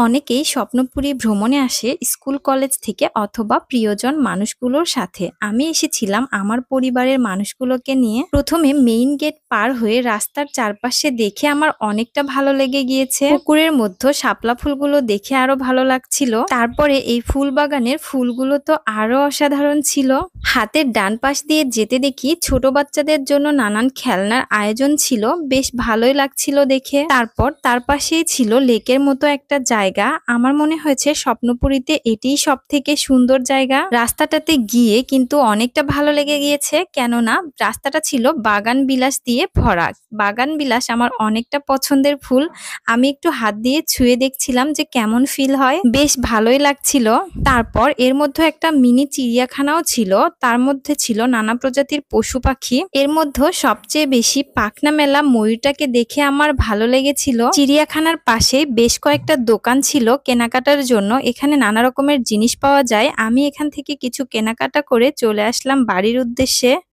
অনেকেই স্বপ্নপুরী ভ্রমণে আসে স্কুল কলেজ থেকে অথবা প্রিয়জন মানুষগুলোর সাথে। আমি এসেছিলাম আমার পরিবারের মানুষগুলোকে নিয়ে। প্রথমে মেইন গেট পার হয়ে রাস্তার চারপাশে দেখে আমার অনেকটা ভালো লেগে গিয়েছে। পুকুরের মধ্যে শাপলা ফুলগুলো দেখে আরো ভালো লাগছিল। তারপরে এই ফুল বাগানের ফুলগুলো তো আরো অসাধারণ ছিল। হাতের ডান পাশ দিয়ে যেতে দেখি ছোট বাচ্চাদের জন্য নানান খেলনার আয়োজন ছিল, বেশ ভালোই লাগছিল দেখে। তারপর তার পাশেই ছিল লেকের মতো একটা জায়গা। আমার মনে হয়েছে স্বপ্নপুরীতে এটিই সব থেকে সুন্দর জায়গা। রাস্তাটাতে গিয়ে কিন্তু অনেকটা ভালো লেগে গিয়েছে, কেননা রাস্তাটা ছিল বাগান বিলাস দিয়ে ভরা। বাগান বিলাস আমার অনেকটা পছন্দের ফুল। আমি একটু হাত দিয়ে ছুঁয়ে দেখছিলাম যে কেমন ফিল হয়, বেশ ভালোই লাগছিল। তারপর এর মধ্যে একটা মিনি চিড়িয়াখানাও ছিল, তার মধ্যে ছিল নানা প্রজাতির পশু পাখি। এর মধ্যে সবচেয়ে বেশি পাখনা মেলা ময়ূরটাকে দেখে আমার ভালো লেগেছিল। চিড়িয়াখানার পাশে বেশ কয়েকটা দোকান ছিল কেনাকাটার জন্য, এখানে নানা রকমের জিনিস পাওয়া যায়। আমি এখান থেকে কিছু কেনাকাটা করে চলে আসলাম বাড়ির উদ্দেশ্যে।